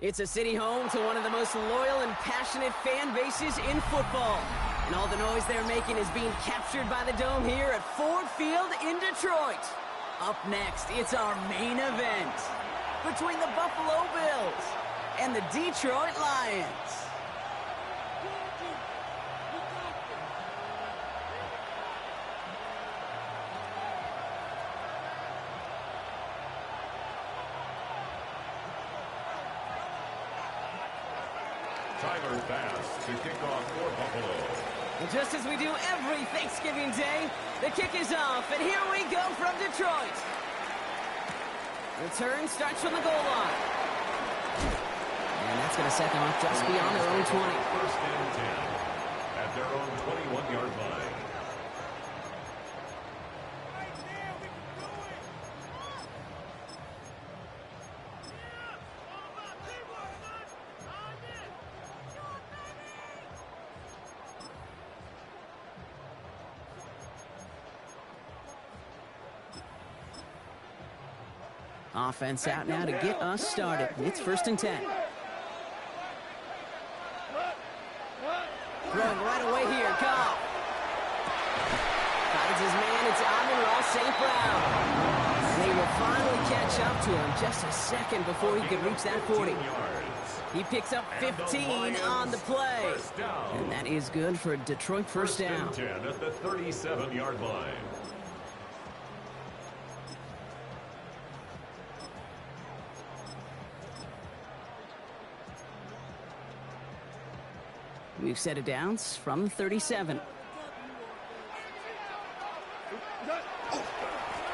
It's a city home to one of the most loyal and passionate fan bases in football. And all the noise they're making is being captured by the Dome here at Ford Field in Detroit. Up next, it's our main event between the Buffalo Bills and the Detroit Lions. Tyler Bass to kick off for Buffalo. And just as we do every Thanksgiving Day, the kick is off, and here we go from Detroit. Return starts from the goal line. And that's going to set them up just beyond their own 20. First and 10 at their own 21-yard line. Offense out now to get us started. It's first and 10. Throwing right away here, Goff. Finds his man, it's Amon-Ra St. Brown. They will finally catch up to him just a second before he could reach that 40. He picks up 15 on the play. And that is good for a Detroit first down. First and 10 at the 37-yard line. We've set it down from 37.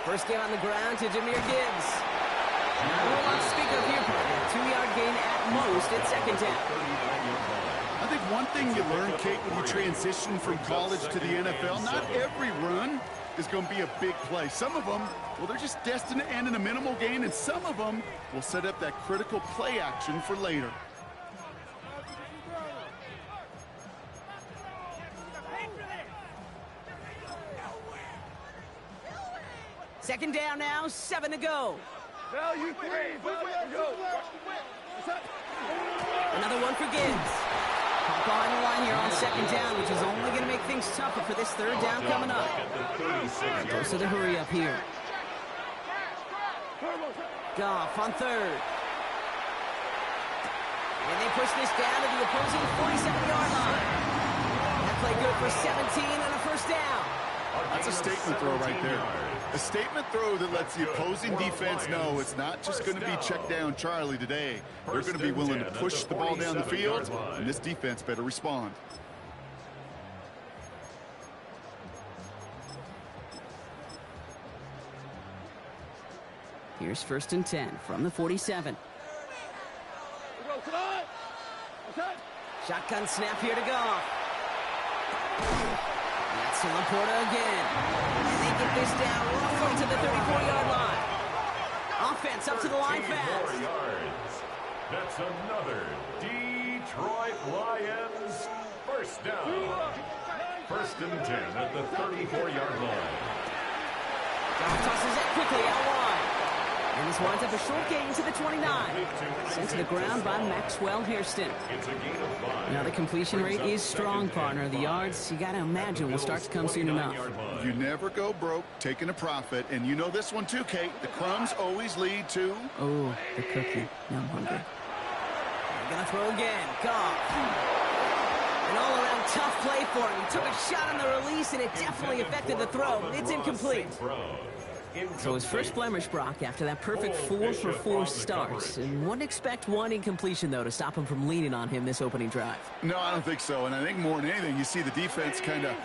First game on the ground to Jahmyr Gibbs. We'll not speak of here. 2-yard gain at most at second down. I think one thing you learn, Kate, when you transition from college to the NFL, not every run is going to be a big play. Some of them, well, they're just destined to end in a minimal gain, and some of them will set up that critical play action for later. Second down now, 7 to go. Another one for Gibbs. Behind the line here on second down, which is only going to make things tougher for this third down coming up. Goes to the hurry up here. Goff on third. And they push this down to the opposing 47-yard line. That play good for 17 and a first down. That's a statement throw right there. A statement throw that lets the opposing defense know it's not just going to be check down Charlie today. They're going to be willing to push the ball down the field, and this defense better respond. Here's first and 10 from the 47. Shotgun snap here to Goff. That's Laporta again. And they get this down roughly to the 34-yard line. Offense up to the line fast. That's another Detroit Lions first down. First and 10 at the 34-yard line. Goff tosses it quickly out wide. And this winds up a short gain to the 29. Sent to the ground by Maxwell Hairston. Now the completion rate is strong, partner. The yards, you got to imagine, will start to come soon enough. You never go broke taking a profit. And you know this one too, Kate. The crumbs always lead to... Oh, the cookie. Now I'm hungry. They're going to throw again. Goff. An all-around tough play for him. He took a shot on the release, and it definitely affected the throw. It's incomplete. So his first blemish, Brock, after that perfect 4-for-4 start. And wouldn't expect one incompletion, though, to stop him from leaning on him this opening drive. No, I don't think so. And I think more than anything, you see the defense kind of...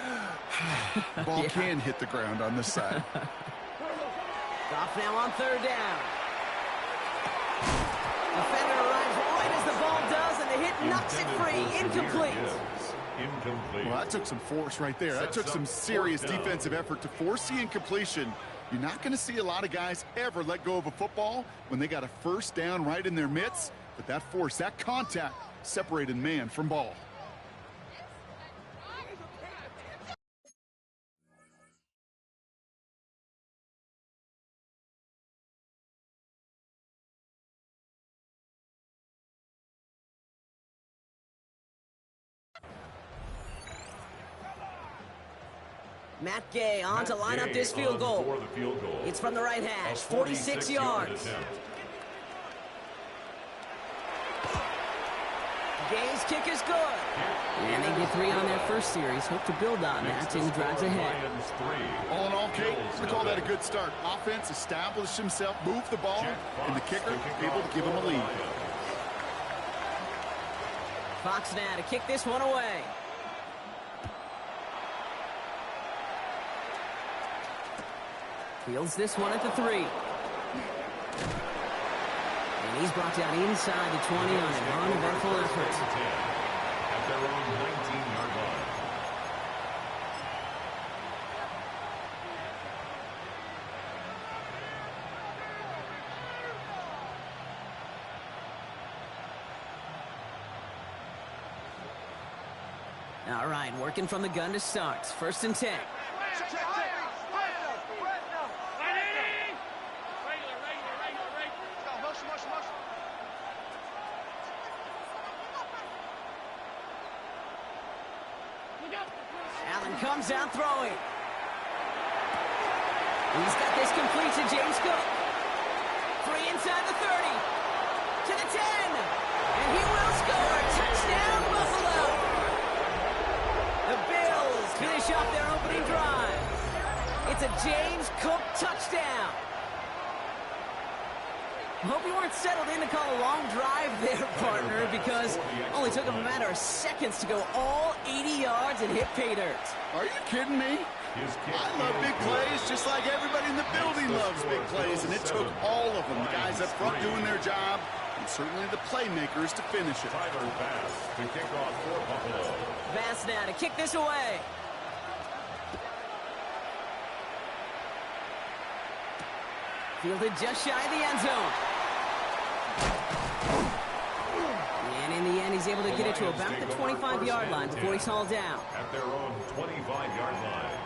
ball can hit the ground on this side. Goff now on third down. Defender arrives right as the ball does, and the hit knocks it free. Incomplete. Well, that took some force right there. That took some serious defensive effort to force the incompletion. You're not going to see a lot of guys ever let go of a football when they got a first down right in their midst. But that force, that contact, separated man from ball. Matt Gay on to line up this field goal. It's from the right hash, 46 yards. Gay's kick is good. And they get 3 on their first series. Hope to build on that and drives ahead. All in all, Kate, we call that a good start. Offense established himself, moved the ball, and the kicker able to give him a lead. Fox now to kick this one away. Fields this one at the 3. And he's brought down inside the 20 on an uneventful effort. At their own 19-yard line. All right, working from the gun to start. 1st and 10. Allen comes out throwing. He's got this complete to James Cook. 3 inside the 30. To the 10. And he will score. Touchdown, Buffalo. The Bills finish off their opening drive. It's a James Cook touchdown. I hope you weren't settled in to call a long drive there, partner, because it only took him a matter of seconds to go all 80 yards and hit pay dirt. Are you kidding me? I love big plays just like everybody in the building loves big plays, and it took all of them. The guys up front doing their job, and certainly the playmakers to finish it. Tyler Bass to kick off for Buffalo. Bass now to kick this away. Fielded just shy of the end zone. And in the end, he's able to get it to about the 25-yard line before he's hauled down. At their own 25-yard line.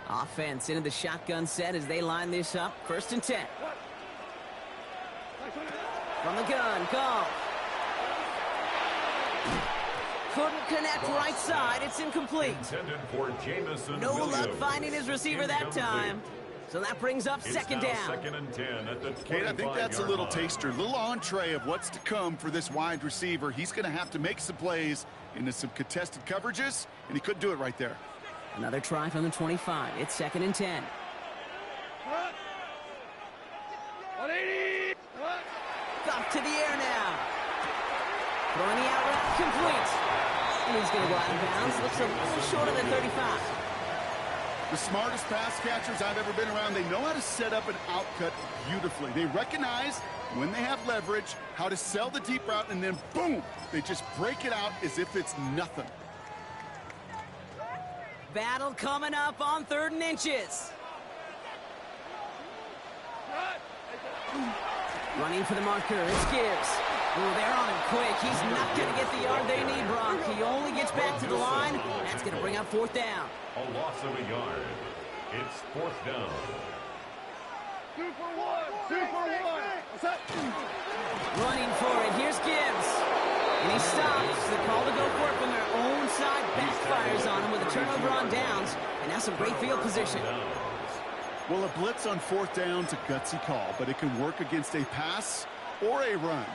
Offense into the shotgun set as they line this up. 1st and 10. From the gun, Goff. Couldn't connect right side. It's incomplete. No luck finding his receiver that time. So that brings up 2nd down. 2nd and 10 at the Kate, I think that's a little taster, a little entree of what's to come for this wide receiver. He's going to have to make some plays into some contested coverages, and he couldn't do it right there. Another try from the 25. It's 2nd and 10. Goff to the air now. Throwing the out route complete. And he's going to go out of bounds. Looks a little shorter than 35. The smartest pass catchers I've ever been around, they know how to set up an out cut beautifully. They recognize when they have leverage, how to sell the deep route, and then boom, they just break it out as if it's nothing. Battle coming up on 3rd and inches. Running for the marker, it's Gibbs. Oh, they're on him quick. He's not going to get the yard they need, Brock. He only gets back to the line. That's going to bring up 4th down. A loss of a yard. It's 4th down. 2 for 1. 2 for 1. What's up? Running for it. Here's Gibbs. And he stops. The call to go for it from their own side backfires on him with a turnover on downs. And that's some great field position. Well, a blitz on 4th down's a gutsy call, but it can work against a pass or a run.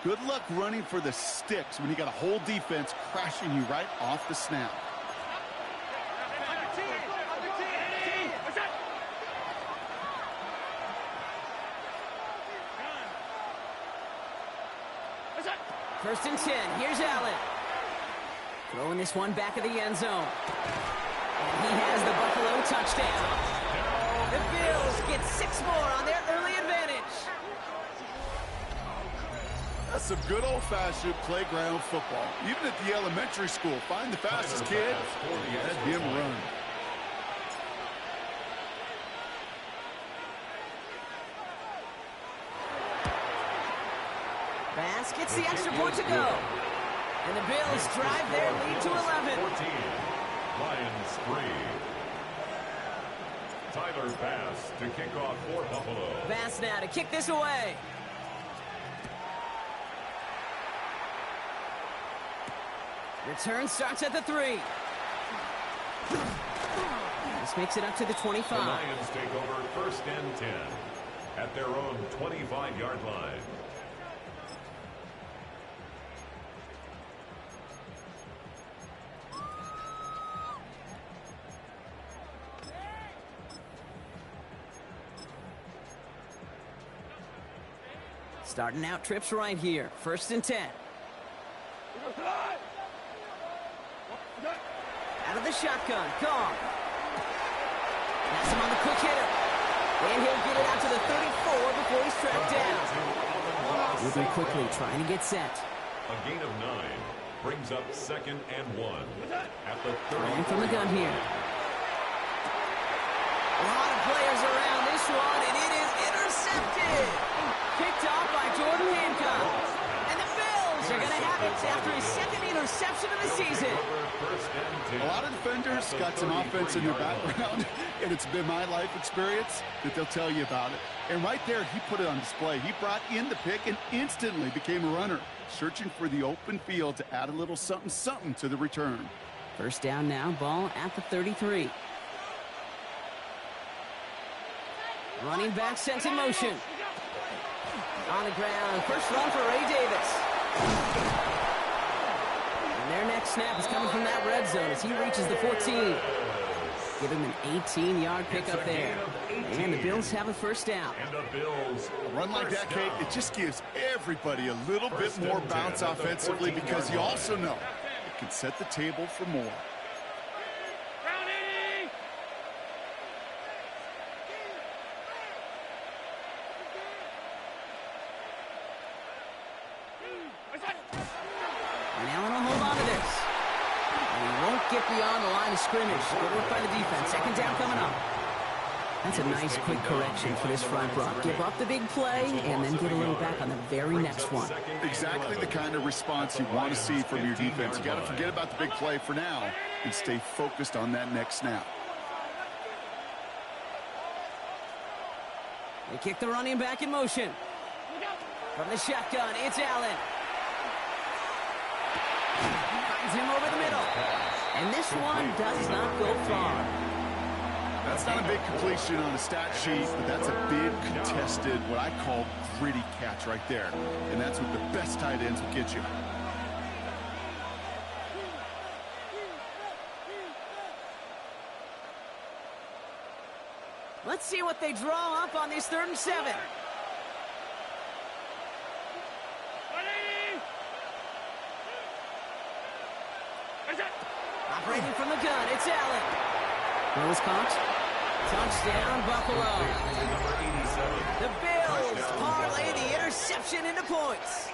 Good luck running for the sticks when you got a whole defense crashing you right off the snap. First and 10. Here's Allen. Throwing this one back of the end zone. And he has the Buffalo touchdown. The Bills get 6 more on their early advantage. That's some good old-fashioned playground football. Even at the elementary school, find the fastest kid, let him run. Bass gets the extra point to go. And the Bills drive their lead to 11. 14. Lions 3. Tyler Bass to kick off for Buffalo. Bass now to kick this away. Return starts at the 3. This makes it up to the 25. The Lions take over first and 10 at their own 25-yard line. Starting out trips right here. First and 10. Out of the shotgun. Gone. That's him on the quick hitter. And he'll get it out to the 34 before he's tracked down. Moving quickly, trying to get set. A gain of 9 brings up second and 1 at the 30. Running from the gun here. A lot of players around this one, and it is intercepted. Picked off by Jordan Hancock. And the Bills are going to have it after his second interception of the season. A lot of defenders got some offense in their background, and it's been my life experience that they'll tell you about it. And right there, he put it on display. He brought in the pick and instantly became a runner, searching for the open field to add a little something to the return. First down now, ball at the 33. Running back sent in motion. On the ground, first run for Ray Davis. And their next snap is coming from that red zone as he reaches the 14. Give him an 18-yard pickup there. And the Bills have a first down. A run like that, Kate, it just gives everybody a little bit more bounce offensively because you also know it can set the table for more. And Allen will hold on to this. And he won't get beyond the line of scrimmage. Good work by the defense. Second down coming up. That's a nice quick correction for this front run. Give up the big play and then get a little back on the very next one. Exactly the kind of response you want to see from your defense. You got to forget about the big play for now and stay focused on that next snap. They kick the running back in motion. From the shotgun, it's Allen. Finds him over the middle. And this one does not go far. That's not a big completion on a stat sheet, but that's a big contested, what I call gritty catch right there. And that's what the best tight ends will get you. Let's see what they draw up on this 3rd and 7. Operating from the gun, it's Allen. Throws caught. Touchdown, Buffalo. The Bills parlay the interception into points.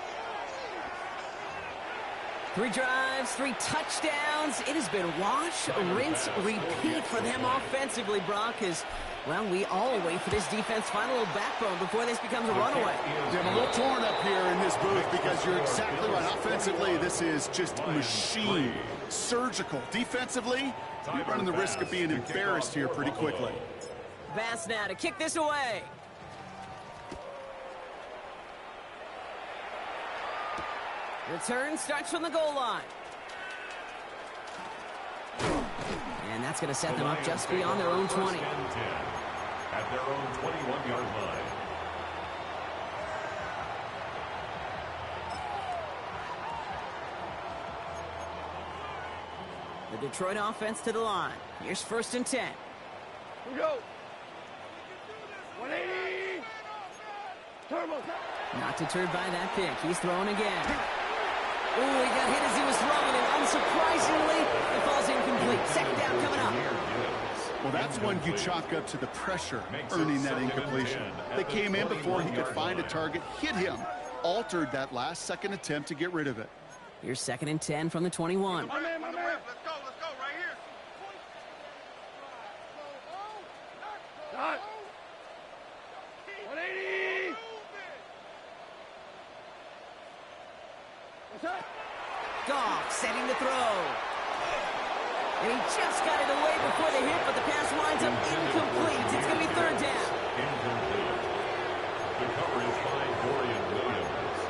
3 drives, 3 touchdowns. It has been wash, rinse, repeat for them offensively, Brock, as, well, we all wait for this defense to find a little backbone before this becomes a runaway. They're a little torn up here in this booth because you're exactly right. Offensively, this is just machine, surgical. Defensively, you're running the risk of being embarrassed here pretty quickly. Bass now to kick this away. Return starts from the goal line. And that's going to set them up just beyond their own 20. At their own 21-yard line. The Detroit offense to the line. Here's 1st and 10. Here we go. 180. Turbo. Not deterred by that pick. He's throwing again. Ooh, he got hit as he was throwing, and unsurprisingly, it falls incomplete. Second down coming up. Well, that's when you chalk up to the pressure earning that incompletion. They came in before he could find a target, hit him, altered that last-second attempt to get rid of it. Here's 2nd and 10 from the 21. My man, my man. Let's go right here. Dot. 180. What's that? Goff setting the throw. And he just got it away before the hit, but the pass winds up incomplete. It's going to be 3rd down. Incomplete. The coverage by Dorian Williams.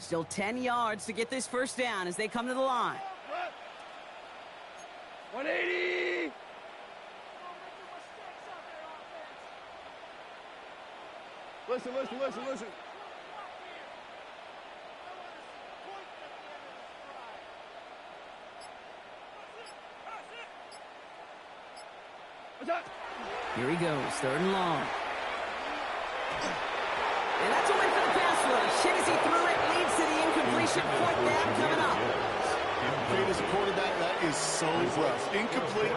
Still 10 yards to get this first down as they come to the line. 180! Listen. Here he goes, 3rd and long. And that's a win for the pass rush. Hit as he threw it, leads to the incompletion. Fourth down coming up. As a quarterback, that is so rough. Incomplete.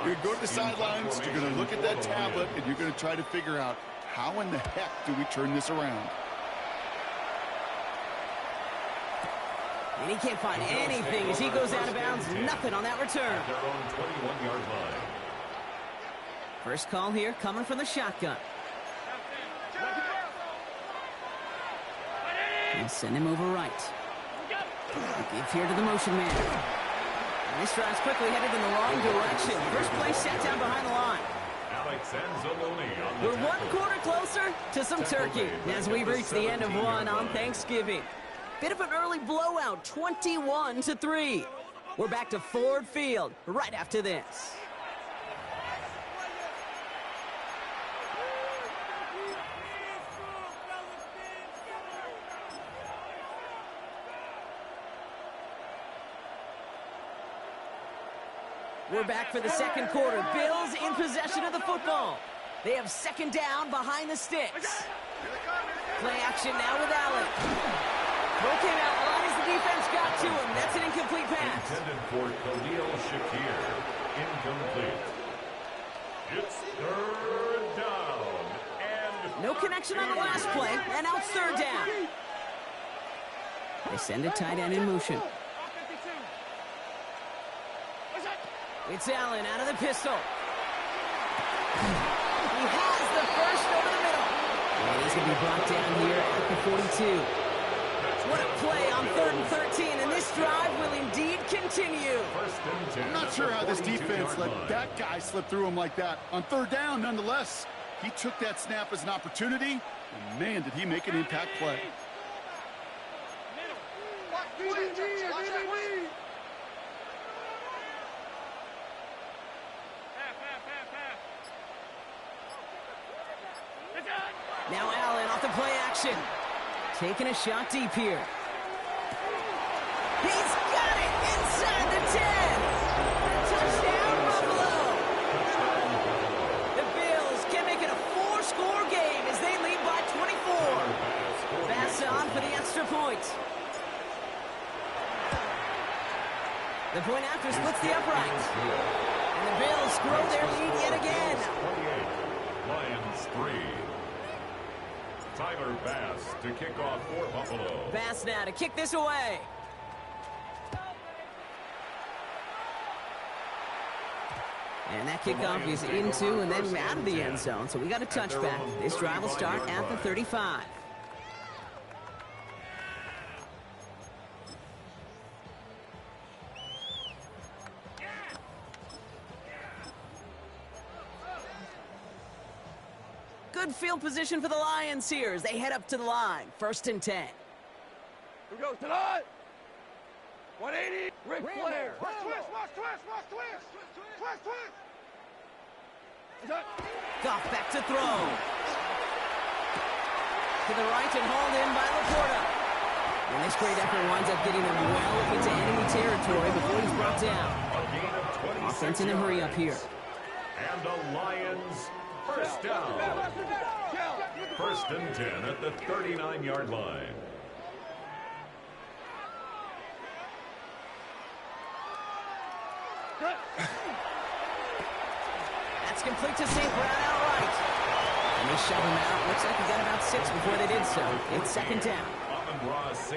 You're going to go to the sidelines, you're going to look at that tablet, and you're going to try to figure out how in the heck do we turn this around. And he can't find anything as he goes out of bounds. Nothing on that return. At their own 21-yard line. First call here coming from the shotgun. And send him over right. They give here to the motion man. And this drive's quickly headed in the wrong direction. First play set down behind the line. We're one quarter closer to some turkey as we reach the end of one on Thanksgiving. Bit of an early blowout, 21-3. We're back to Ford Field right after this. We're back for the second quarter. Bills in possession of the football. They have second down behind the sticks. Play action now with Allen. Throw came out right as the defense got to him. That's an incomplete pass. Intended for Khalil Shakir. Incomplete. It's 3rd down. And no connection on the last play, and now it's 3rd down. They send a tight end in motion. It's Allen out of the pistol. He has the first over the middle. And he's going to be brought down here at the 42. What a play on 3rd and 13, and this drive will indeed continue. I'm not sure how this defense let that guy slip through him like that. On 3rd down, nonetheless, he took that snap as an opportunity, and man, did he make an impact play. Now Allen off the play action. Taking a shot deep here. He's got it inside the 10. Touchdown, Buffalo. The Bills can make it a 4-score game as they lead by 24. Pass on for the extra point. The point after splits the upright. And the Bills grow their lead yet again. 28, Lions 3. Tyler Bass to kick off for Buffalo. Bass now to kick this away. And that kickoff is into and then out of the end zone. So we got a touchback. This drive will start at the 35. Good field position for the Lions here as they head up to the line. 1st and 10. Who goes tonight? 180. Ric Flair. Watch twist. Goff back to throw. To the right and hauled in by Laporta. And this great effort winds up getting them well into enemy territory before he's brought down. A gain of 26 Offense in a hurry up here. And the Lions first down. 1st and 10 at the 39-yard line. That's complete to St. Brown outright. And they shove him out. Looks like he got about 6 before they did so. It's 2nd down.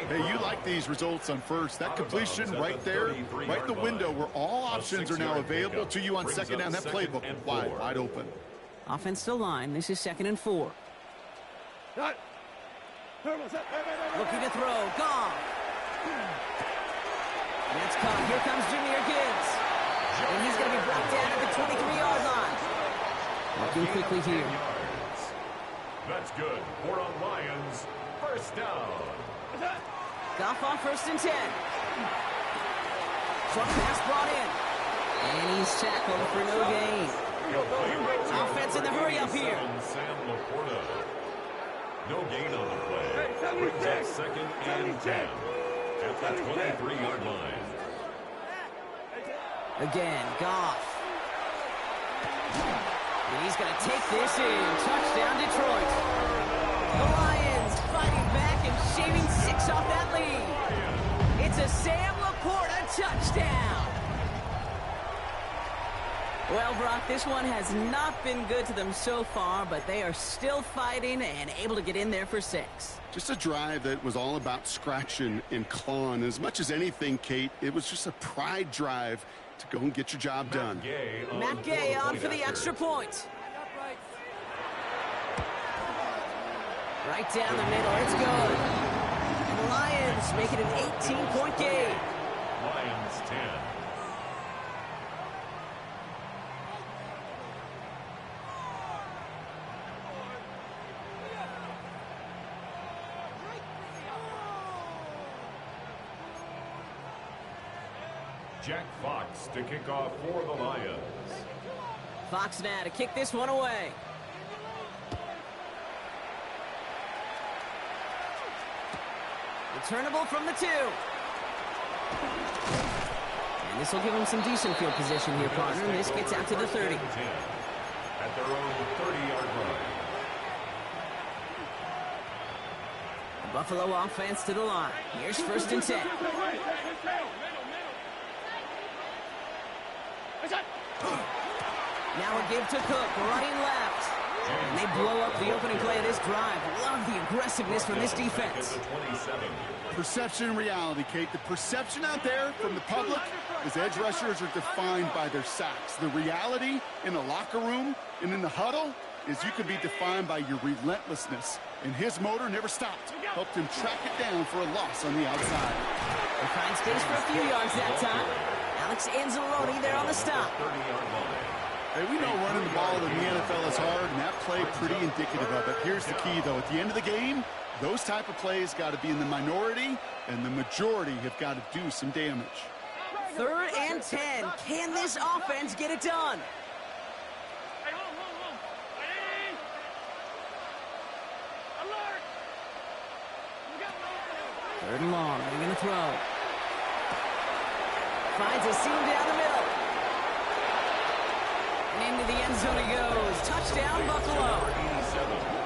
Hey, you like these results on first. That completion right there, right in the window where all options are now available to you on 2nd down. That playbook wide open. Offense to line. This is 2nd and 4. Looking to throw. Gone. That's caught. Here comes Jahmyr Gibbs. And he's going to be brought down at the 23-yard line. Working quickly here. That's good for a Lions First down. Goff on 1st and 10. Short pass brought in. And he's tackled for no gain. Offense in the hurry up here. Sam Laporta. No gain on the play. Brings up 2nd and 10 at the 23-yard line. Again, Goff. And he's going to take this in. Touchdown, Detroit. The Lions fighting back and shaving 6 off that lead. It's a Sam Laporta touchdown. Well, Brock, this one has not been good to them so far, but they are still fighting and able to get in there for 6. Just a drive that was all about scratching and clawing. As much as anything, Kate, it was just a pride drive to go and get your job done. Matt Gay on for the extra point. Right down the middle, it's good. And the Lions make it an 18-point game. Lions 10. Jack Fox to kick off for the Lions. Fox now to kick this one away. Returnable from the 2. And this will give them some decent field position here, partner. This gets out to the 30. At their own 30-yard line. The Buffalo offense to the line. Here's 1st and 10. Now a give to Cook, running left. And they blow up the opening play of this drive. Love the aggressiveness from this defense. Perception and reality, Kate. The perception out there from the public is edge rushers are defined by their sacks. The reality in the locker room and in the huddle is you can be defined by your relentlessness. And his motor never stopped. Helped him track it down for a loss on the outside. They find space for a few yards that time. Alex Anzalone there on the stop. Hey, we know running the ball in the NFL is hard, and that play pretty indicative of it. Here's the key, though. At the end of the game, those type of plays got to be in the minority, and the majority have got to do some damage. 3rd and 10. Can this offense get it done? Third and long. They're going to throw. Finds a seam down the middle. And into the end zone he goes. Touchdown, Buffalo.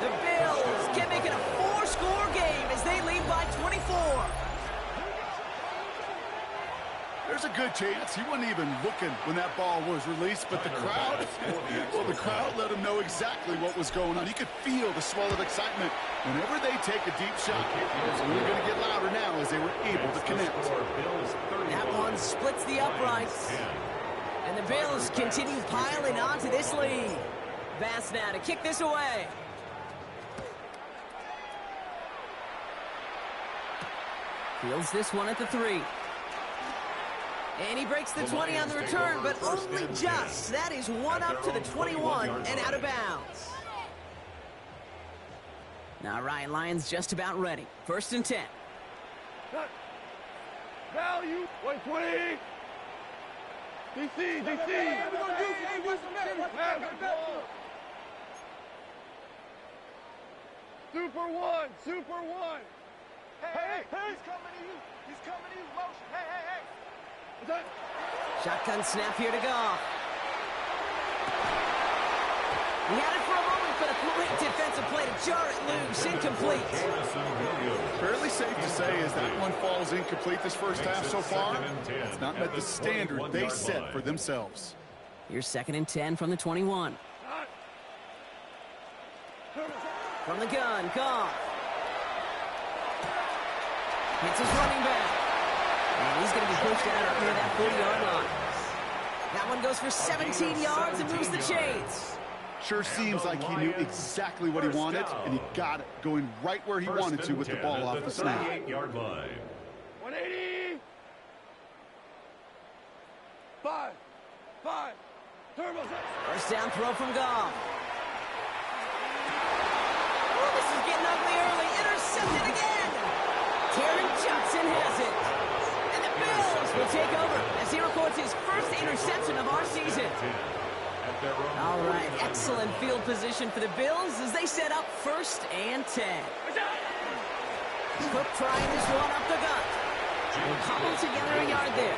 The Bills can make it a 4-score game as they lead by 24. There's a good chance he wasn't even looking when that ball was released, but the crowd, well, the crowd let him know exactly what was going on. You could feel the swell of excitement. Whenever they take a deep shot, it's only going to get louder now as they were able to connect. That one splits the uprights. And the Bills continue piling on to this lead. Bass now to kick this away. Fields this one at the 3. And he breaks the 20 on the return, but only just. That is one up to the 21 and out of bounds. Now Ryan Lyons just about ready. 1st and 10. Value 120. DC. Super one. Hey, he's coming to you. Motion. Hey. Shotgun snap here to Goff. He had it for a moment, but a great defensive play to jar it loose. Incomplete. Fairly safe to say as that one falls incomplete this first half so far. It's not met the standard they set for themselves. Here's 2nd and 10 from the 21. From the gun, Goff. Hits his running back. And he's going to be pushed out up near that 40-yard line. That one goes for 17 yards and moves the chains. Sure seems like he knew exactly what he wanted, and he got it, going right where he wanted to with the ball off the snap. 38-yard line. 180. 5. Turbo. First down throw from Goff. Oh, this is getting ugly early. Intercepted again. and has it. And the Bills will take over as he records his first interception of our season. All right, excellent field position for the Bills as they set up 1st and 10. Cook trying his one up the gut. We'll cobble together a yard there.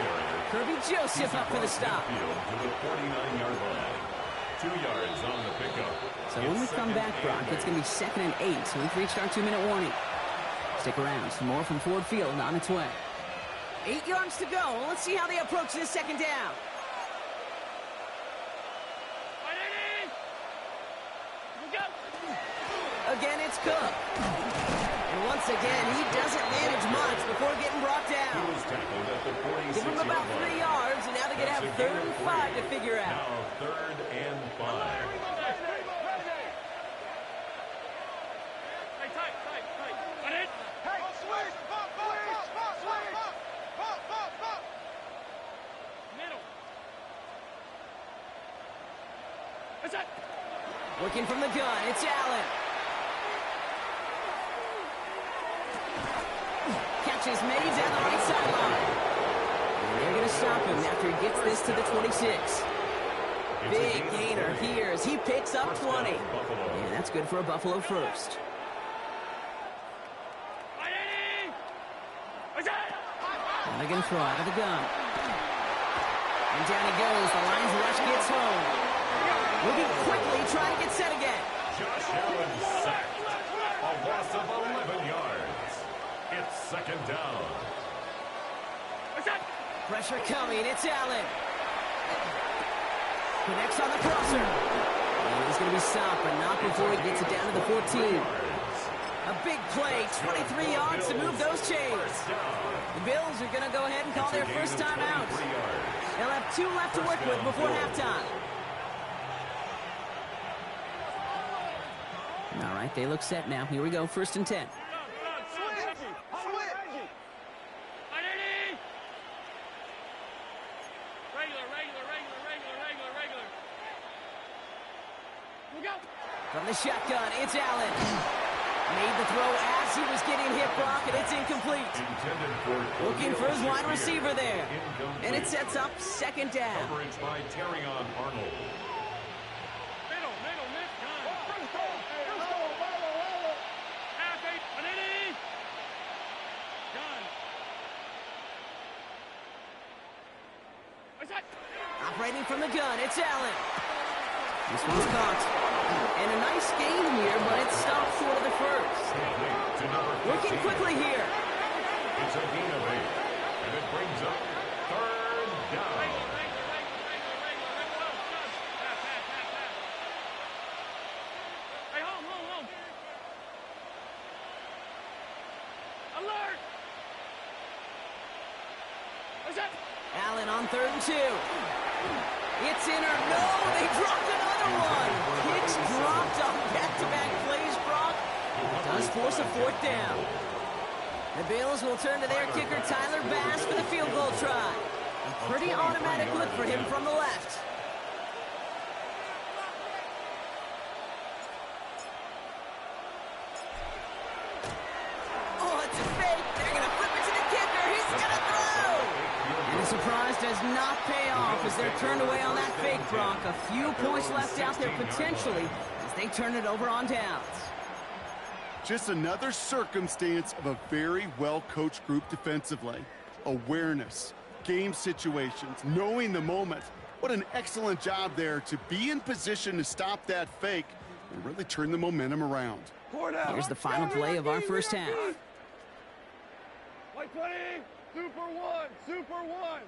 Kirby Joseph up for the stop. To the 49-yard line. 2 yards on the pickup. So when we come back, Brock, it's going to be 2nd and 8. So we've reached our 2-minute warning. Stick around for more from Ford Field on its way. 8 yards to go. Let's see how they approach this 2nd down. Again, it's Cook. And once again, he doesn't manage much before getting brought down. He was tackled at the 46-yard Give him about 3 yards, and now they're going to have 3rd and 5 to figure out. Now 3rd and 5. Working from the gun, it's Allen. Catches many down the right sideline. And they're going to stop him after he gets this to the 26. Big gainer here as he picks up 20. And that's good for a Buffalo first. And they're going to throw out of the gun. And down he goes. The Lions rush gets home. Moving quickly, trying to get set again. Josh Allen sacked. A loss of 11 yards. It's 2nd down. Pressure coming. It's Allen. Connects on the crosser. And he's going to be stopped, but not before he gets it down to the 14. A big play, 23 yards to move those chains. The Bills are going to go ahead and call their first time out. They'll have 2 left to work with before halftime. All right, they look set now. Here we go, 1st and 10. From the shotgun, it's Allen. Made the throw as he was getting hit, Brock, and it's incomplete. Looking for his wide receiver there. And it sets up 2nd down. Coverage by Terrion Arnold. Operating from the gun, it's Allen. This one's caught. And a nice gain here, but it stopped short of the first. Working quickly here. It's a gain of 8. And it brings up 3rd down. Hey, home. Alert! What's that? Allen on 3rd and 2. It's in or no, they dropped another one. Kicks dropped on back-to-back plays, Brock. Does force a 4th down. The Bills will turn to their kicker, Tyler Bass, for the field goal try. A pretty automatic look for him from the left. Oh, it's a fake. They're going to flip it to the kicker. He's going to throw. And the surprise does not pay off as they're turned away on that fake, Brock. A few points left out there potentially as they turn it over on downs. Just another circumstance of a very well-coached group defensively. Awareness, game situations, knowing the moment. What an excellent job there to be in position to stop that fake and really turn the momentum around. Here's the final play of our first half. White 20, Super 1, Super 1.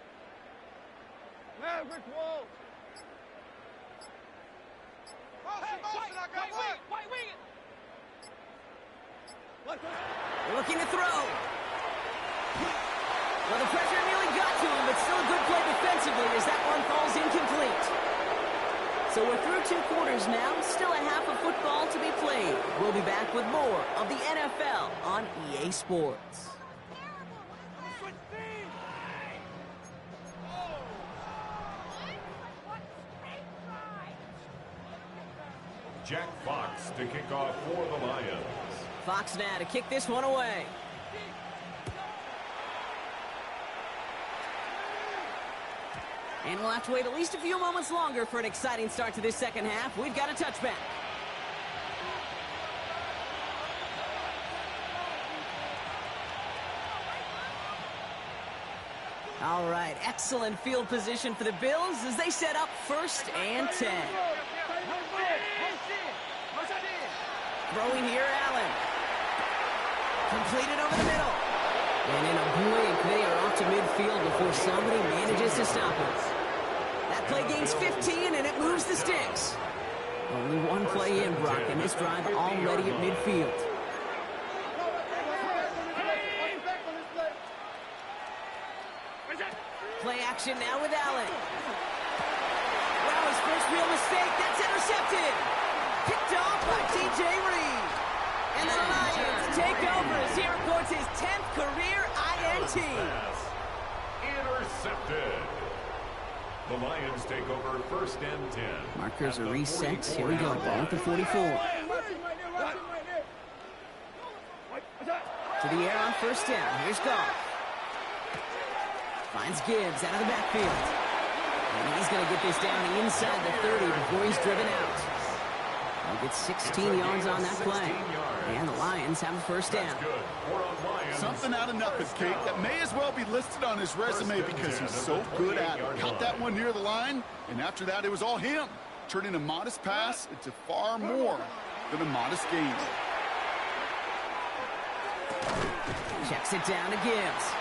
Maverick Wall. White wing it. Looking to throw. Well, the pressure nearly got to him, but still a good play defensively as that one falls incomplete. So we're through 2 quarters now, still a half of football to be played. We'll be back with more of the NFL on EA Sports. Jack Fox to kick off for the Lions. Fox now to kick this one away. And we'll have to wait at least a few moments longer for an exciting start to this second half. We've got a touchback. All right, excellent field position for the Bills as they set up 1st and 10. Throwing here, Allen. Completed over the middle. And in a blink, they are off to midfield before somebody manages to stop us. That play gains 15, and it moves the sticks. Only one play in, Brock, and this drive already at midfield. Play action now with Allen. Wow, his first real mistake. That's intercepted. Picked off by T.J. Reed. And the Lions take over as he records his 10th career INT. Intercepted. The Lions take over 1st and 10. Markers are reset. Here we go. Ball at the 44. To the air on 1st down. Here's Goff. Finds Gibbs out of the backfield. And he's going to get this down inside the 30 before he's driven out. He'll get 16 yards on that play. And the Lions have a 1st down. Something out of nothing, Kate. That may as well be listed on his resume because he's so good at it. Caught that one near the line, and after that, it was all him. Turning a modest pass into far more than a modest gain. Checks it down to Gibbs.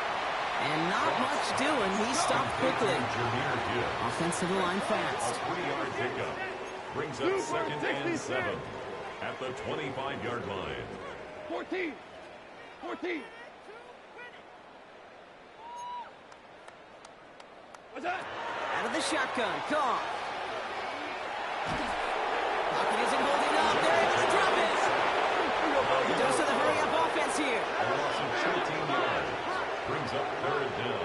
And not much doing. He stopped quickly. Offensive line fast. A 3-yard pickup. Brings up 2nd and 7 at the 25-yard line. 14. What's that? Out of the shotgun. Goff. Pocket isn't holding up. They're able to drop it. Dose of the hurry-up offense here. A loss of 13 yards. Brings up 3rd down.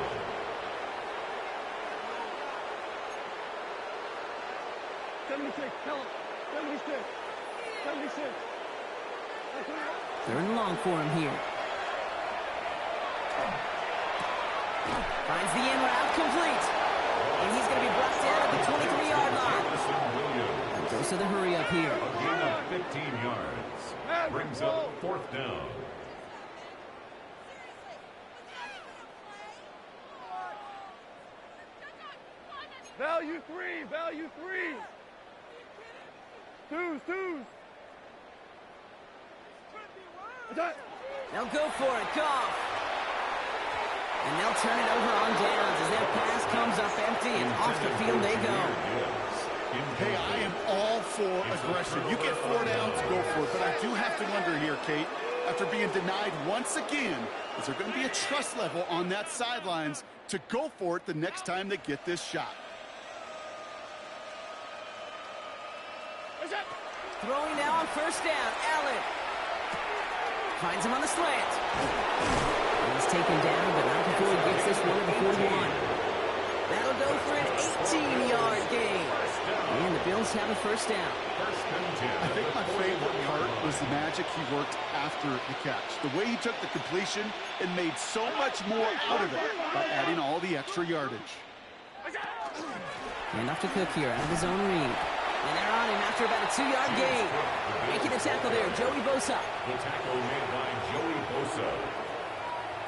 Tell him. 76. 3rd and long for him here. Finds the in route complete. And he's going to be brought down at the 23-yard line. Dose of the hurry up here. A gain of 15 yards. Brings up 4th down. Value three. Twos. They'll go for it. Goff. And they'll turn it over on downs as that pass comes up empty and off the field they go. Hey, I am all for aggression. You get 4 downs, go for it. But I do have to wonder here, Kate, after being denied once again, is there going to be a trust level on that sidelines to go for it the next time they get this shot? Throwing now on 1st down. Allen. Finds him on the slant. He's taken down, but not before he gets this one at the 41. That'll go for an 18-yard gain. And the Bills have a 1st down. I think my favorite part was the magic he worked after the catch. The way he took the completion and made so much more out of it by adding all the extra yardage. And off to Cook here out of his own read. And they're on him after about a 2-yard gain. Making the tackle there, Joey Bosa. The tackle made by Joey Bosa.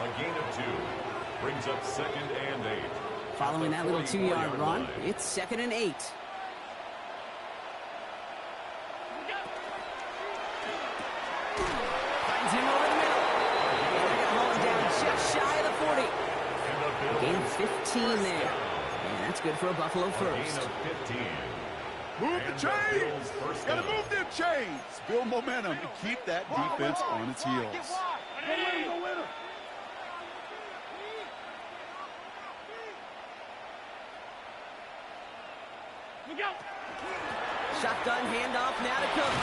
A gain of 2. Brings up 2nd and 8. Following that little 2-yard run, it's 2nd and 8. Finds him over the middle. And they're going to haul him down just shy of the 40. A gain of 15 there. And that's good for a Buffalo 1st. Move the chains! Gotta move them chains! Build momentum and keep that defense on its heels. Go win him. Shotgun handoff now to Cook.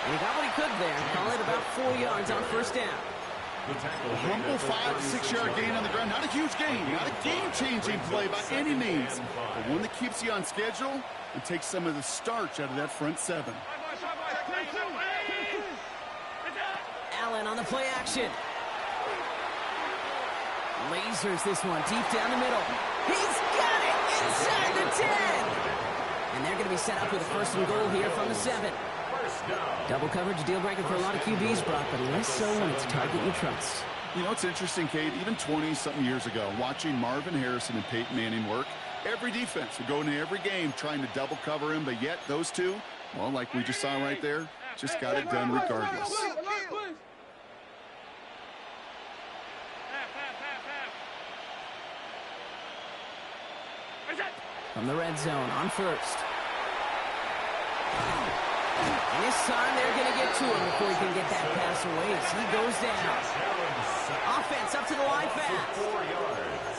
And he got what he could there. Call it about 4 yards on 1st down. A humble 5 to 6 yard gain on the ground. Not a huge gain. Not a game-changing play by any means. But one that keeps you on schedule and takes some of the starch out of that front 7. Allen on the play action. Lasers this one deep down the middle. He's got it inside the 10. And they're going to be set up with a 1st and goal here from the 7. Double coverage, deal breaker for a lot of QBs, Brock, but less so when it's a target you trust. You know, it's interesting, Kate, even 20-something years ago, watching Marvin Harrison and Peyton Manning work, every defense would go into every game trying to double cover him, but yet those two, well, like we just saw right there, just got it done regardless. From the red zone on 1st. And this time they're going to get to him before he can get that pass away as he goes down. Offense up to the line fast. 4 yards.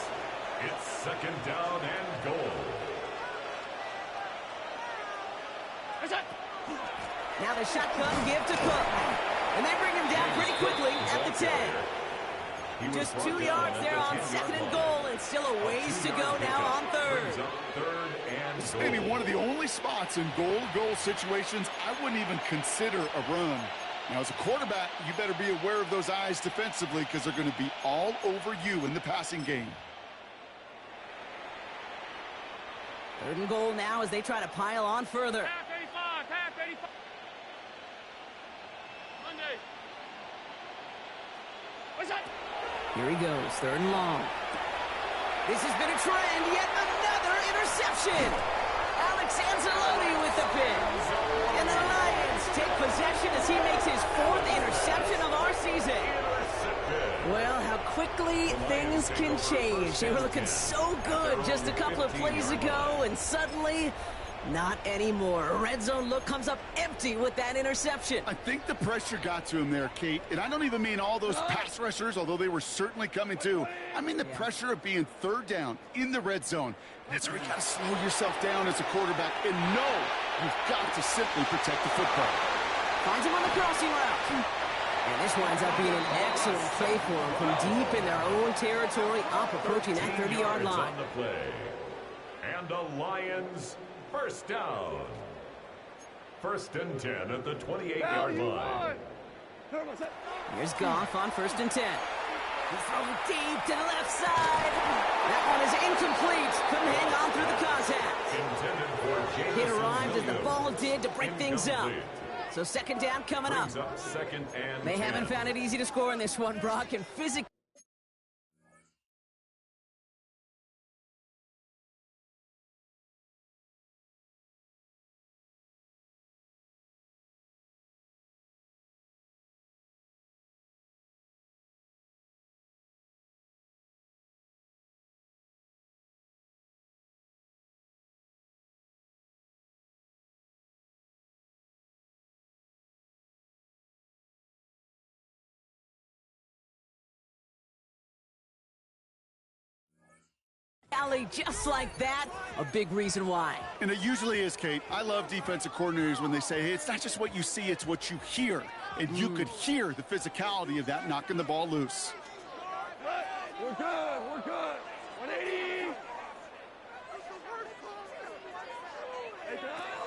It's 2nd down and goal. Now the shotgun give to Cook. And they bring him down pretty quickly at the 10. Just 2 yards there on 2nd and goal, and still a ways to go now on 3rd. This may be one of the only spots in goal-to-goal situations I wouldn't even consider a run. Now, as a quarterback, you better be aware of those eyes defensively because they're going to be all over you in the passing game. 3rd and goal now as they try to pile on further. Half 85. Monday. What's that? Here he goes, 3rd and long. This has been a trend, yet another interception. Alex Anzalone with the pick. And the Lions take possession as he makes his 4th interception of our season. Well, how quickly things can change. They were looking so good just a couple of plays ago, and suddenly, not anymore. A red zone look comes up empty with that interception. I think the pressure got to him there, Kate. And I don't even mean all those pass rushers, although they were certainly coming too. I mean the pressure of being 3rd down in the red zone. That's where you got to slow yourself down as a quarterback and know you've got to simply protect the football. Finds him on the crossing route. And this winds up being an excellent play for him from deep in their own territory, up approaching that 30-yard line. On the play. And the Lions 1st down. 1st and 10 at the 28-yard line. Here's Goff on 1st and 10. He's throwing deep to the left side. That one is incomplete. Couldn't hang on through the contact. It arrived as the ball did to break things up. So 2nd down coming up. They haven't found it easy to score in this one, Brock, and physically. Just like that, a big reason why. And it usually is, Kate. I love defensive coordinators when they say, hey, it's not just what you see, it's what you hear. And you could hear the physicality of that knocking the ball loose. We're good. 180.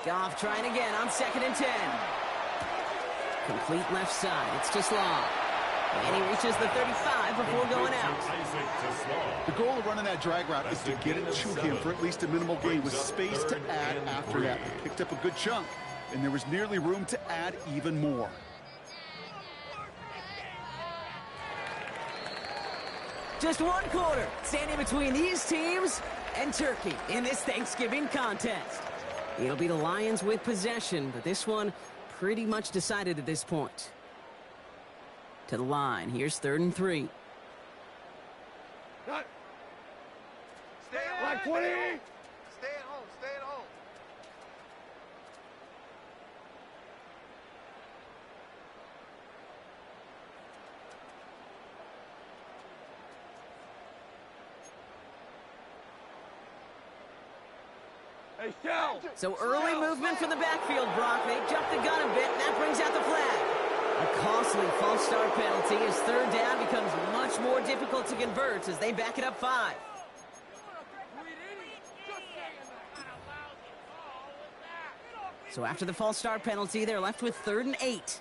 Goff trying again on 2nd and 10. Complete left side. It's to Slaw. And he reaches the 35 before going out. The goal of running that drag route is to get it to him for at least a minimal gain with space to add after that. He picked up a good chunk, and there was nearly room to add even more. Just 1 quarter standing between these teams and Turkey in this Thanksgiving contest. It'll be the Lions with possession, but this one pretty much decided at this point. To the line. Here's 3rd and 3. Cut. Stay at home. 20. Stay at home. Hey, Shell. So early movement from the backfield, Brock. They jumped the gun a bit, and that brings out the flag. A costly false start penalty as 3rd down becomes much more difficult to convert as they back it up 5. So after the false start penalty, they're left with 3rd and 8.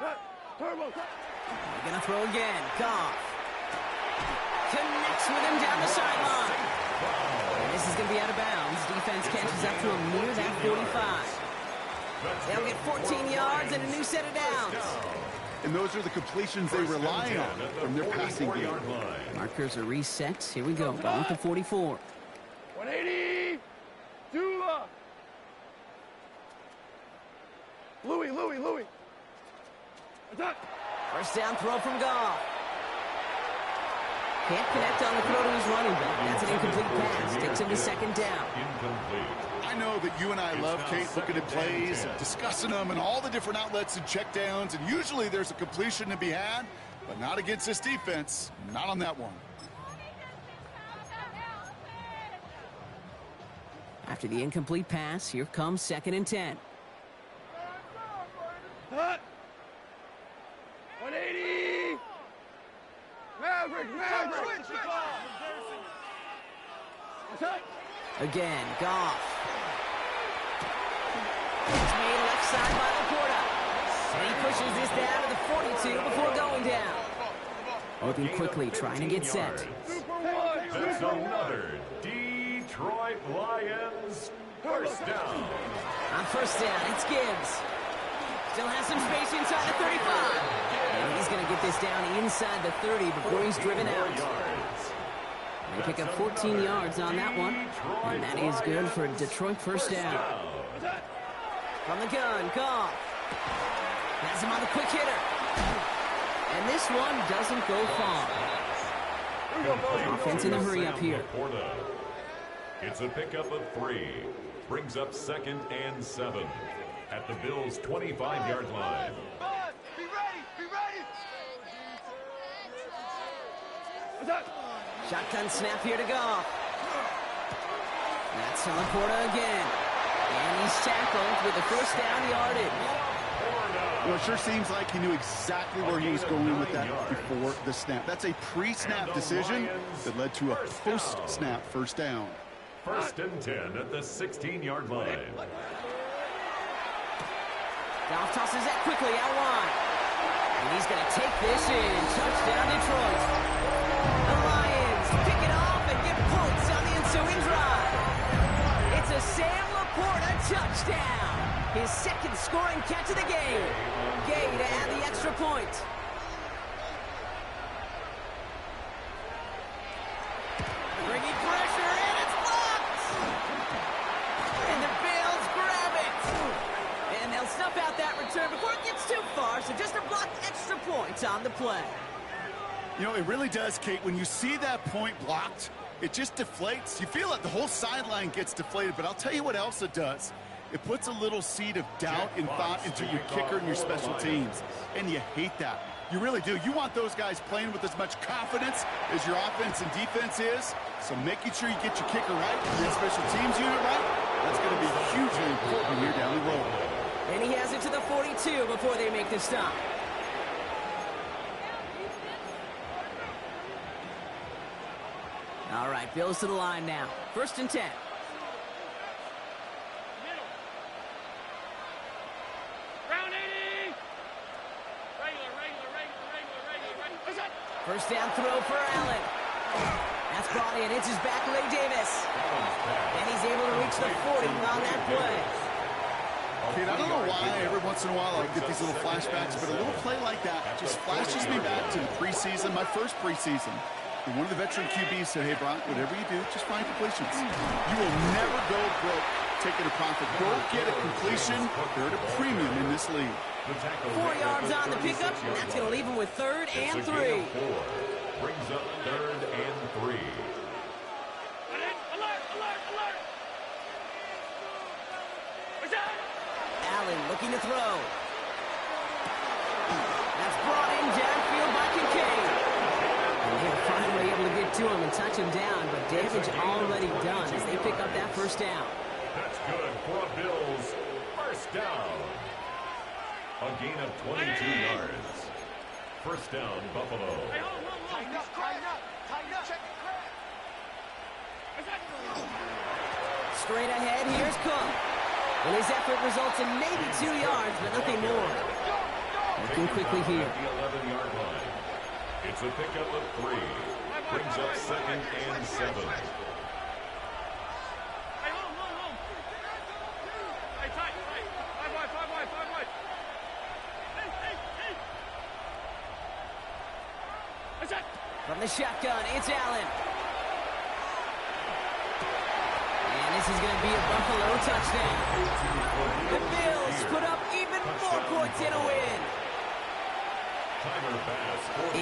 They're going to throw again. Goff. Connects with him down the sideline. And this is going to be out of bounds. Defense catches up to him near that 45. They'll get 14 yards and a new set of downs. And those are the completions they rely on from their passing game. Markers are reset. Here we go. Ball at the 44. 180. Dula. Louis. Attack. First down throw from Goff. Can't connect on the throw to his running back. That's an incomplete pass. Takes him to second down. I know that you and I love, Kate, looking at plays, and discussing them, and all the different outlets and checkdowns, and usually there's a completion to be had, but not against this defense. Not on that one. After the incomplete pass, here comes 2nd and 10. 180. Maverick. Again, Goff. It's made left side by Laporta. And he pushes this down to the 42 before going down. Moving quickly, trying to get set. That's another Detroit Lions first down. On first down, it's Gibbs. Still has some space inside the 35. And he's going to get this down inside the 30 before he's driven out. They pick up 14 yards on that one. And that is good for a Detroit first down. From the gun, Goff. Has him on the quick hitter. And this one doesn't go far. Offense in the hurry up here. It's a pickup of 3. Brings up 2nd and 7 at the Bills' 25-yard line. Be ready. Shotgun snap here to Goff. That's Laporta again. And he's tackled with the first down yardage. Well, it sure seems like he knew exactly where he was going with that before the snap. That's a pre-snap decision that led to a post-snap first down. 1st and 10 at the 16-yard line. Goff tosses that quickly out wide. And he's going to take this in. Touchdown, Detroit. The Lions pick it off and get points on the ensuing drive. It's a Sam Laporta touchdown. His 2nd scoring catch of the game. Gay to add the extra point. Bringing pressure, and it's blocked. And the Bills grab it. And they'll snuff out that return before it gets too far, so just a blocked extra point on the play. You know, it really does, Kate. When you see that point blocked, it just deflates. You feel like the whole sideline gets deflated, but I'll tell you what else it does. It puts a little seed of doubt and thought into your kicker and your special teams, and you hate that. You really do. You want those guys playing with as much confidence as your offense and defense is, so making sure you get your kicker right and your special teams unit right, that's going to be hugely important here down the road. And he has it to the 42 before they make the stop. All right, Bills to the line now. 1st and 10. First down throw for Allen. That's brought in. It's his back leg, Davis. And he's able to reach the 40 on that play. Kate, I don't know why every once in a while I get these little flashbacks, but a little play like that just flashes me back to the preseason, my first preseason. And one of the veteran QBs said, hey, Brock, whatever you do, just find completions. You will never go broke taking a profit. Go get a completion. They're at a premium in this league. 4 yards on the pickup, and that's going to leave him with 3rd and 3. Brings up 3rd and 3. Allen looking to throw. That's brought in downfield by Kincaid. And they're finally able to get to him and touch him down, but damage already done as they pick up that first down. That's good for a Bills first down. A gain of 22 yards. First down, Buffalo. Tighten up. Straight ahead, here's Cook. And his effort results in maybe 2 yards, but nothing more. Looking quickly here. At the 11-yard line. It's a pickup of 3. Brings up 2nd and 7. From the shotgun, it's Allen. And this is going to be a Buffalo touchdown. The Bills put up even more points in a win.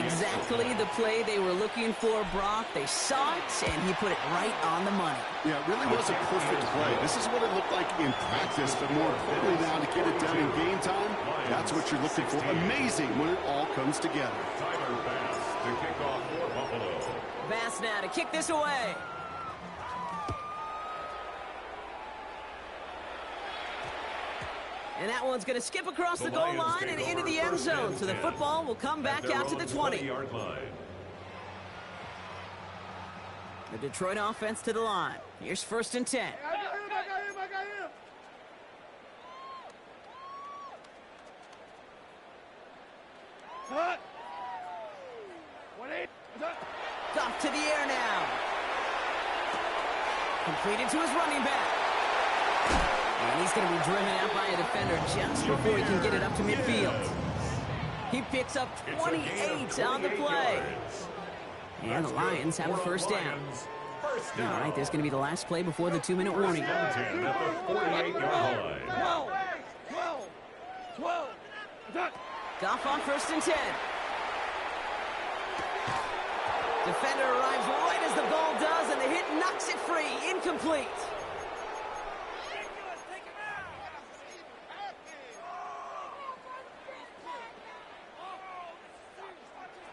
Exactly the play they were looking for, Brock. They saw it, and he put it right on the money. Yeah, it really was a perfect play. This is what it looked like in practice, but more importantly now to get it done in game time, that's what you're looking for. Amazing when it all comes together. To kick off for Buffalo. Bass now to kick this away. And that one's going to skip across the goal line and into the end zone. So the football will come back out to the 20. The Detroit offense to the line. Here's 1st and 10. Off to the air now. Completed to his running back. And he's going to be driven out by a defender just before he can get it up to midfield. He picks up 28 on the play. And the Lions have a 1st down. All right, there's going to be the last play before the 2-minute warning. Goff on 1st and 10. Defender arrives right as the ball does, and the hit knocks it free. Incomplete.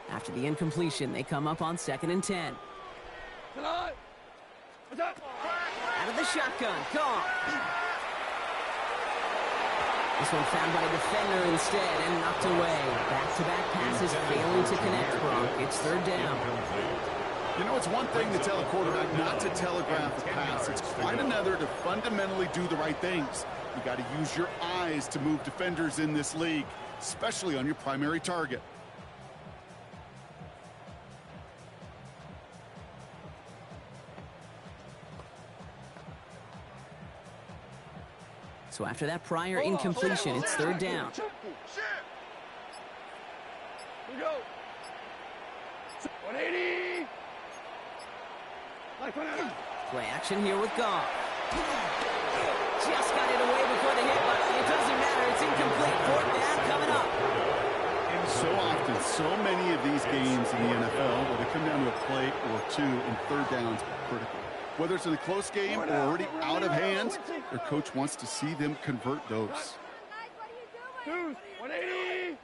After the incompletion, they come up on 2nd and 10. Out of the shotgun, Goff. This one found by a defender instead and knocked away. Back-to-back passes failing to connect, Brock. It's 3rd down. You know, it's one thing to tell a quarterback not to telegraph a pass. It's quite another to fundamentally do the right things. You got to use your eyes to move defenders in this league, especially on your primary target. So after that prior incompletion, it's 3rd down. Play action here with Goff. Just got it away before the hit, but it doesn't matter. It's incomplete. 4th down coming up. So often, so many of these games in the NFL where they come down to a play or two and 3rd downs are critical. Whether it's in a close game or already out of hand, their coach wants to see them convert those. 180.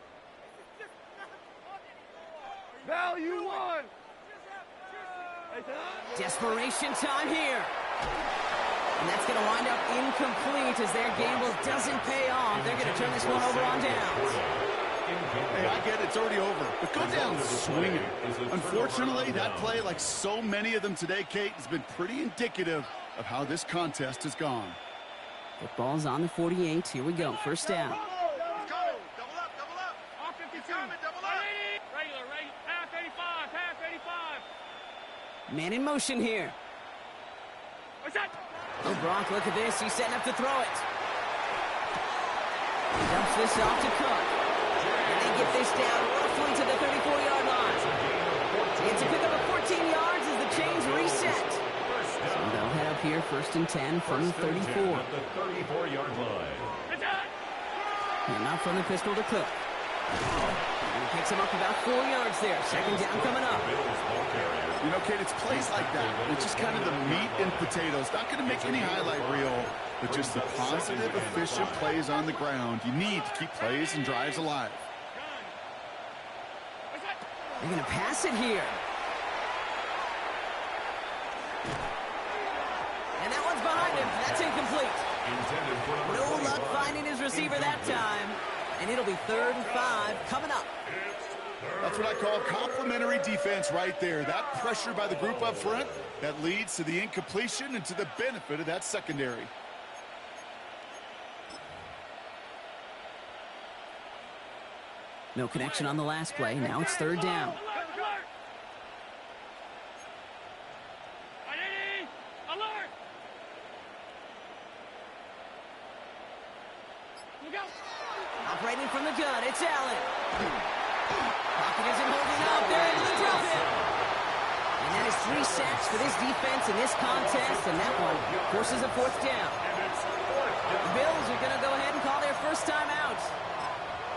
Value 1. Desperation time here. And that's going to wind up incomplete as their gamble doesn't pay off. They're going to turn this one over on downs. Hey, I get it, it's already over, but go down swinging. Unfortunately, that play, like so many of them today, Kate, has been pretty indicative of how this contest has gone. Football's on the 48. Here we go. 1st down. Double up. Offensive coming, double up. Regular, pass 85. Man in motion here. Oh, Brock, look at this. He's setting up to throw it. He dumps this off to Cook. And they get this down roughly to the 34-yard line. It's a pickup of 14 yards as the chains reset. So they'll head up here 1st and 10 from the 34. The 34-yard line. And out from the pistol to Cook. And he picks him up about 4 yards there. 2nd down coming up. You know, Kate, it's plays like that. It's just kind of the meat and potatoes. Not going to make any highlight reel, but just the positive, efficient plays on the ground. You need to keep plays and drives alive. They're going to pass it here. And that one's behind him. That's incomplete. No luck finding his receiver that time. And it'll be 3rd and 5 coming up. That's what I call complimentary defense right there. That pressure by the group up front, that leads to the incompletion and to the benefit of that secondary. No connection on the last play. Now it's 3rd down. Operating from the gun, it's Allen. Pocket isn't holding up. They're able to drop it. And that is 3 sacks for this defense in this contest, and that one forces a 4th down. The Bills are going to go ahead and call their first time out.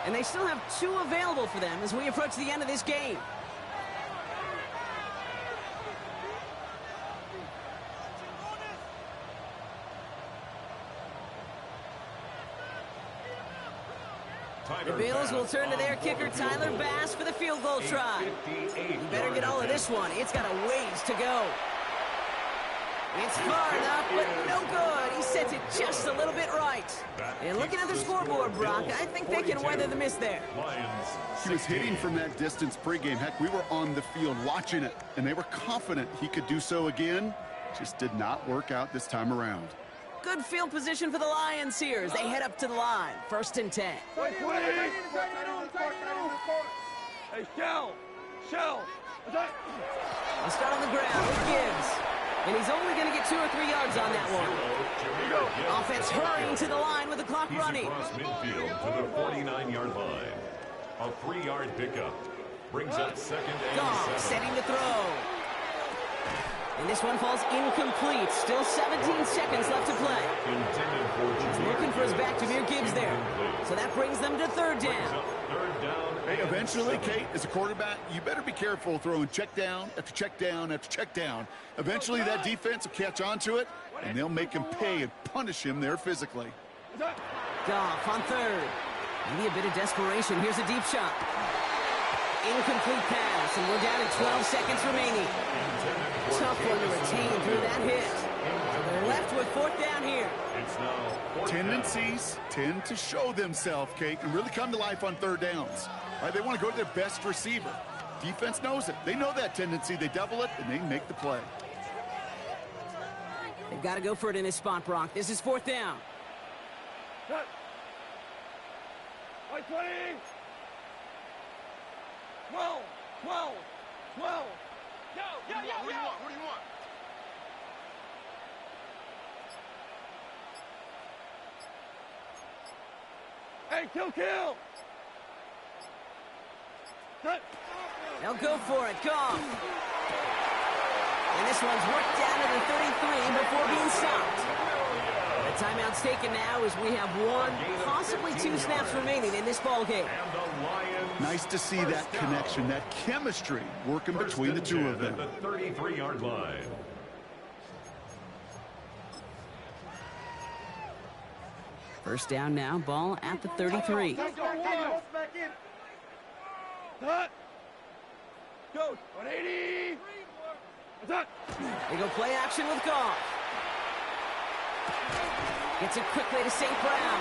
And they still have 2 available for them as we approach the end of this game. The Bills will turn to their kicker, Tyler Bass, for the field goal try. You better get all of this one. It's got a ways to go. It's far enough, but no good. He sets it just a little bit right. And looking at the scoreboard, Brock, I think they can weather the miss there. He was hitting from that distance pregame. Heck, we were on the field watching it, and they were confident he could do so again. Just did not work out this time around. Good field position for the Lions here as they head up to the line. 1st and 10. Hey, Shell! They'll start on the ground with Gibbs. And he's only going to get 2 or 3 yards on that one. Offense hurrying to the line with the clock running. Across midfield to the 49-yard line. A 3-yard pickup brings up 2nd and Goff 7. setting the throw. And this one falls incomplete. Still 17 seconds left to play. Intended for He's looking for his back to Jameer Gibbs there. So that brings them to 3rd down. Hey, eventually, Kate, as a quarterback, you better be careful throwing check down after check down after check down. Eventually, that defense will catch on to it, and they'll make him pay and punish him there physically. Goff on 3rd. Maybe a bit of desperation. Here's a deep shot. Incomplete pass, and we're down to 12 seconds remaining. Tough one to retain through that hit. So they're left with 4th down here. Tendencies tend to show themselves, Kate, and really come to life on 3rd downs. Right, they want to go to their best receiver. Defense knows it. They know that tendency. They double it, and they make the play. They've got to go for it in this spot, Brock. This is 4th down. Cut. 20. 12. Yo. What do you want? Hey, kill. Cut. They'll go for it. Goff. And this one's worked down to the 33 before being stopped. The timeout's taken now as we have 1, possibly 2 snaps remaining in this ball game. Nice to see that connection, that chemistry working between the 2 of them. The 33-yard line. First down now, ball at the 33. Cut. Go. 180. They go play action with Goff. Gets it quickly to St. Brown.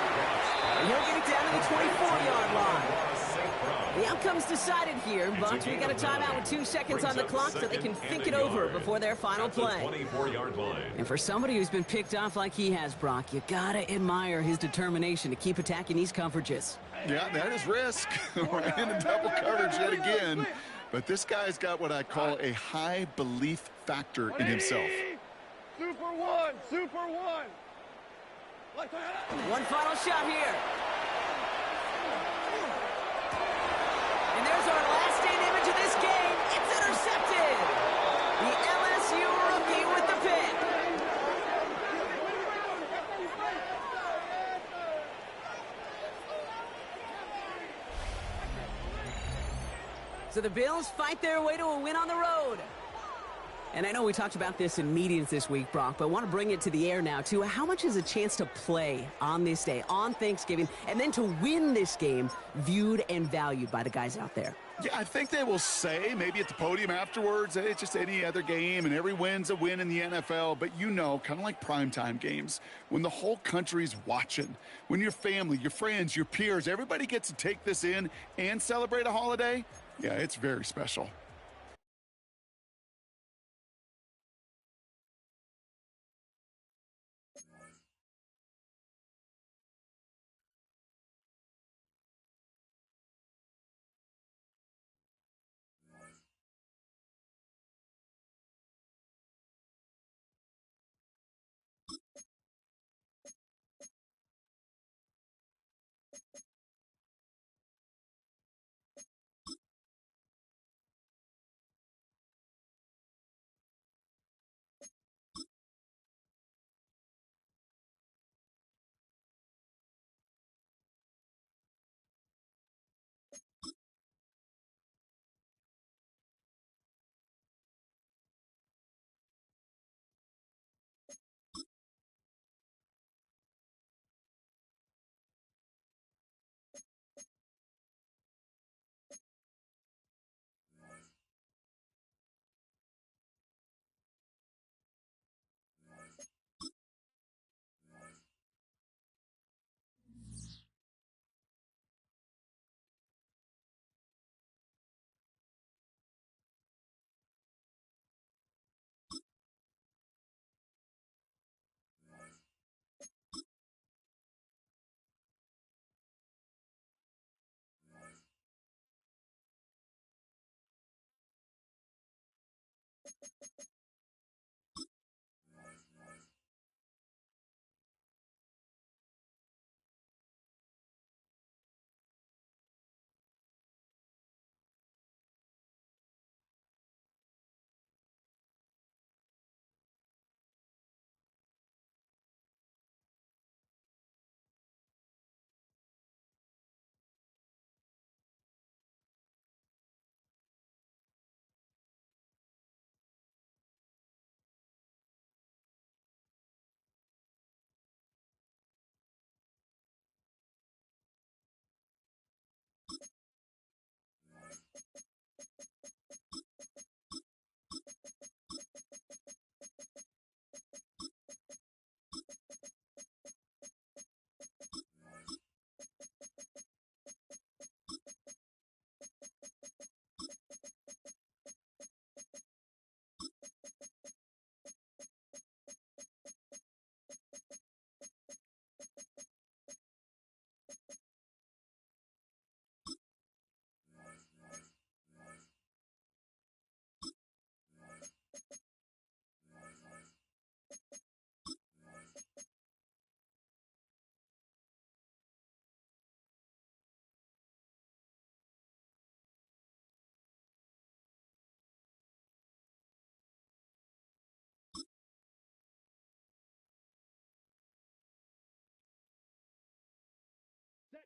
And he'll get it down to the 24-yard line. The outcome's decided here, but we got a timeout with 2 seconds on the clock so they can think it over before their final play. 24-yard line. And for somebody who's been picked off like he has, Brock, you gotta admire his determination to keep attacking these coverages. Yeah, that is risk. We're in a double coverage yet again. But this guy's got what I call a high belief factor in himself. Super one. One final shot here. And there's our last stand image of this game. It's intercepted. The LSU rookie with the pick. So the Bills fight their way to a win on the road. And I know we talked about this in meetings this week, Brock, but I want to bring it to the air now, too. How much is a chance to play on this day, on Thanksgiving, and then to win this game viewed and valued by the guys out there? Yeah, I think they will say, maybe at the podium afterwards, hey, it's just any other game, and every win's a win in the NFL. But you know, kind of like primetime games, when the whole country's watching, when your family, your friends, your peers, everybody gets to take this in and celebrate a holiday, yeah, it's very special.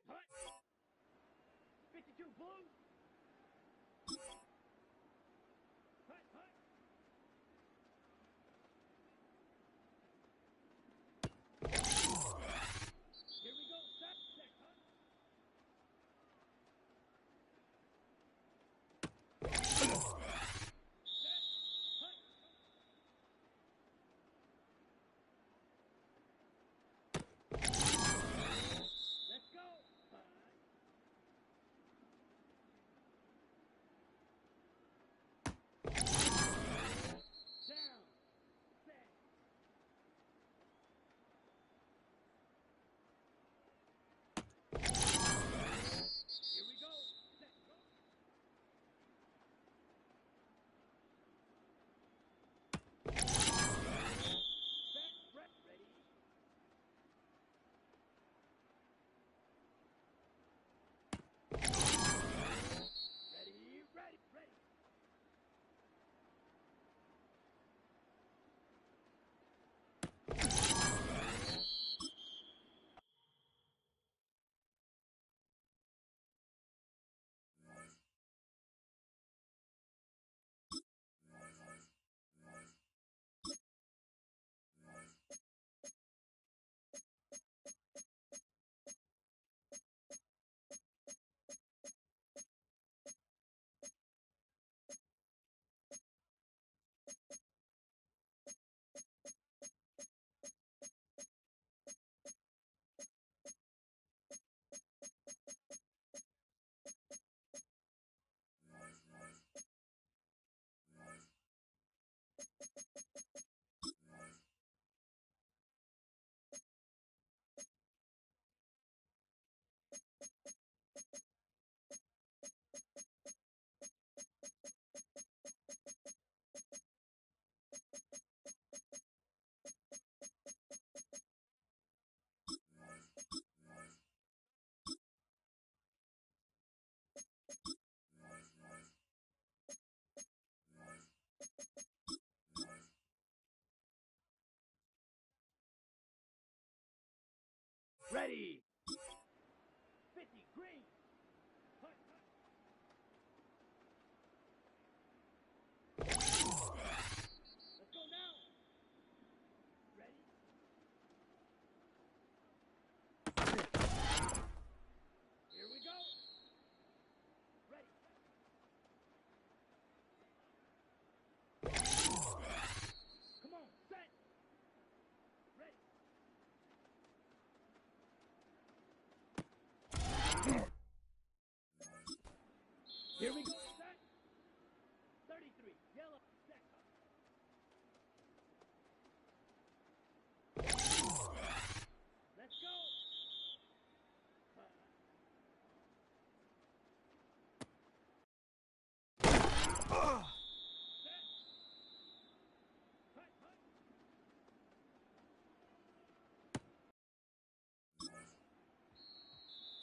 hut. 52 blue. Hut, hut. Here we go. Set, hut. Let's go. Down. Set. Here we go. Set. Go. Set. Ready. Ready. Ready. 50 green. Hut, hut. Let's go now. Ready. Here we go. Ready. Come on, set. Ready. Here we go, set. 33, yellow, set. Let's go. Set. Hut, hut.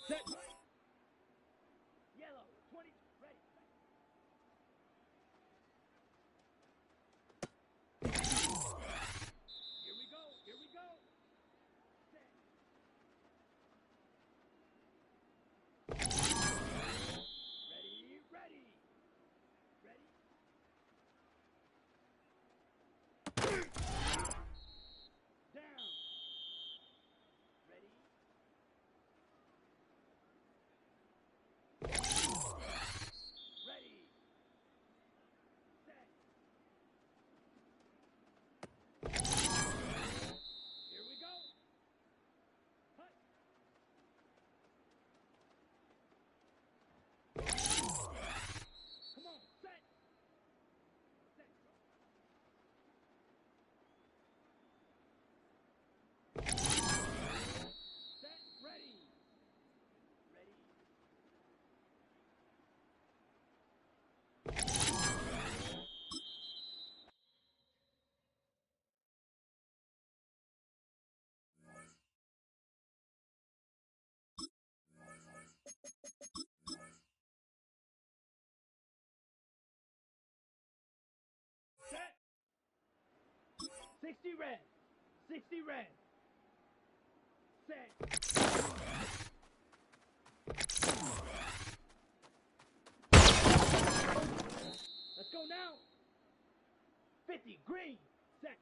Set. Yellow, 20, ready. Here we go, here we go. Set. Ready. Ready. Down. Ready. Ready. Set. Here we go. Hut. Come on, set. Set. Set. Ready. Ready. Set. 60 red. 60 red. Set. 50, green. Set.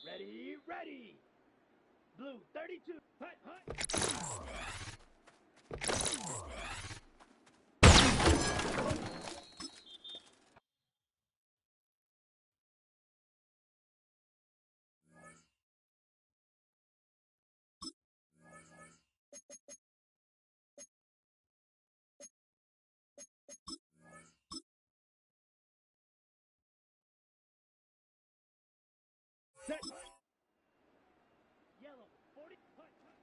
Ready, ready. Blue, 32. Hut, hut. Set. Yellow, 40. Hut, hut.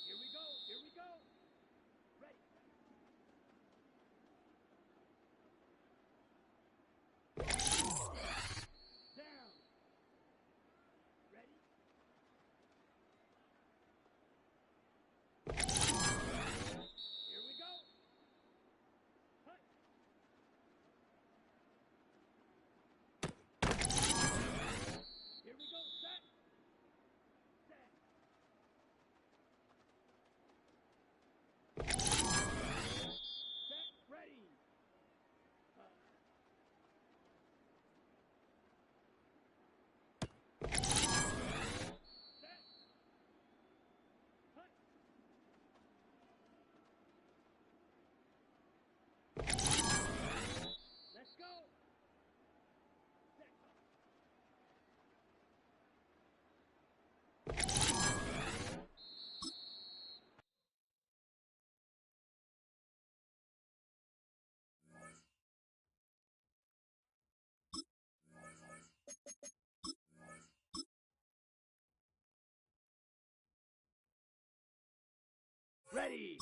Here we go, here we go. Ready. Down. Ready. Here we go. Hut. Here we go. Set. Set. Set. Ready. Hut. Set. Hut. Let's go. Set. Ready.